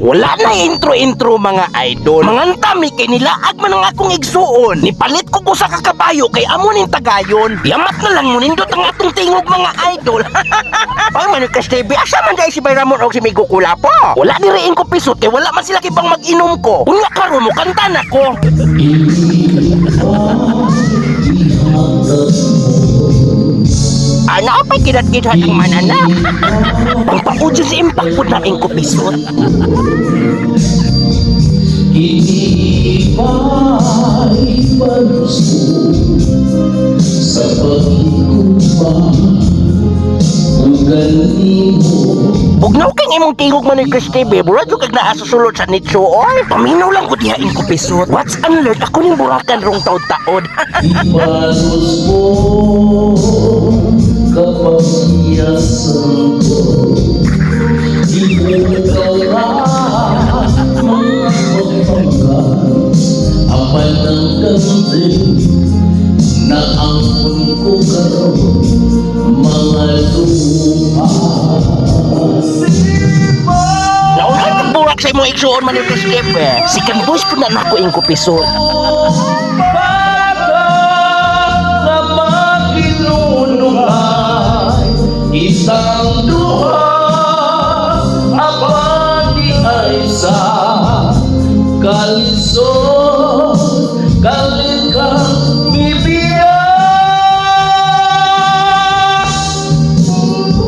Wala na intro-intro mga idol. Manganta mi kay nilaag man ang akong igsuon. Nipalit ko sa kakabayo kay amo ning tagayon. Yamat na lang mo nindot ang atong tingog mga idol. Pag Manikas TV, asa man dahil si Bayramon o si Migo Kulapo? Wala diriin ko pisot kay wala man sila kibang mag-inom ko. Unya karon mo kanta na ko. Ano pa kinat-kinat ang mananap? Ang paudyo si Impact po na ko pisot. Hindi pa ipaluso sa pag-ikupa kung galing mo. Bugnaw kang imong tingog Manikas TV, burad yung kag naasusulod sa nicho, oy. Paminaw lang ko dihain ko pisot. What's alert? Ako ning burakan rong taod-taod. Ipalos mo kapag iyasan ko. Ibukaw na mga pagpangkat apan ng ganti na ampun ko karoon mga lupa. Naulan kang burak sa imong igsuon Manikas TV. Sikan boys po na nako ing ko pisot. Na maginunungay isang duha abadi ay sa kalisod kalikang bibiyak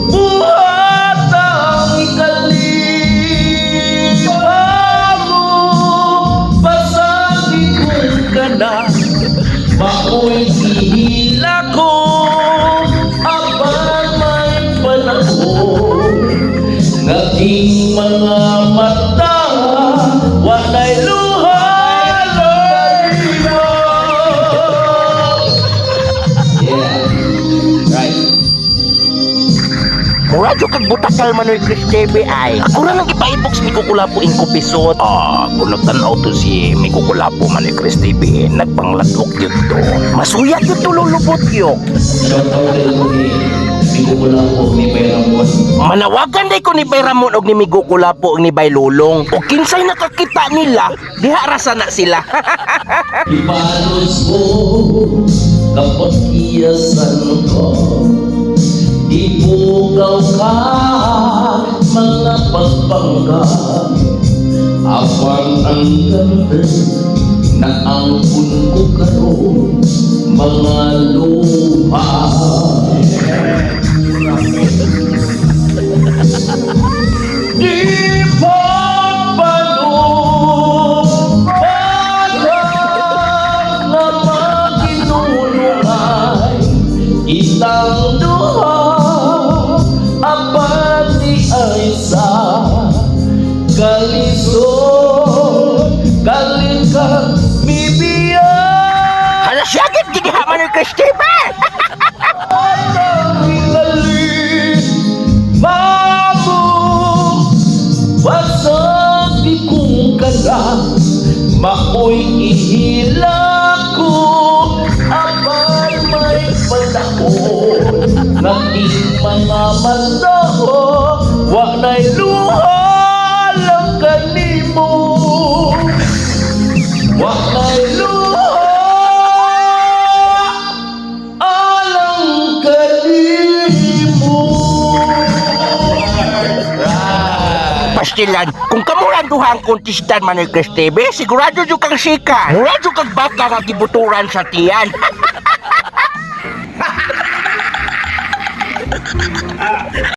buhat ang ikalipan mo pasagi kong kanan mako'y hihila ko apan may panahon nga'ting mga mata walay luha laylo. Yeah, right. Murad yung kag butakal Manikas TV ay. Ako ra nang ipa-inbox mi ko Kulapo ing ko pisot. Kung nagtanaw to si Migo Kulapo Manikas TV, nagpangladok yun to. Masuyat yun to lulubot yun. Shoutout din ko ni Migo Kulapo ni Bayramon. Manawagan day ko ni Bayramon og ni Migo Kulapo og ni Baylulong. O kinsay nakakita nila, diha rasa na sila. Ipalos mo kapag iyasan ko. Ibugaw ka mga pagpangkat abang ang ganda na ampun ko karoon mga lupa. Di pagpalupagan na maginunungay isang duha abadi ay sa kalisod kalikang bibiyak. Hala siyagit gidiha Manikas TV. Wasag di kong kalang mao'y ihila ko apan may panahon nga'ting mga mata walay luha lang kanimo walay luha alang kanimo. Pastilan, kung kamuran duha ang kontistan Manikas TV, sigurado yung kang sika. Murado kang baka nga gibuturan sa tiyan.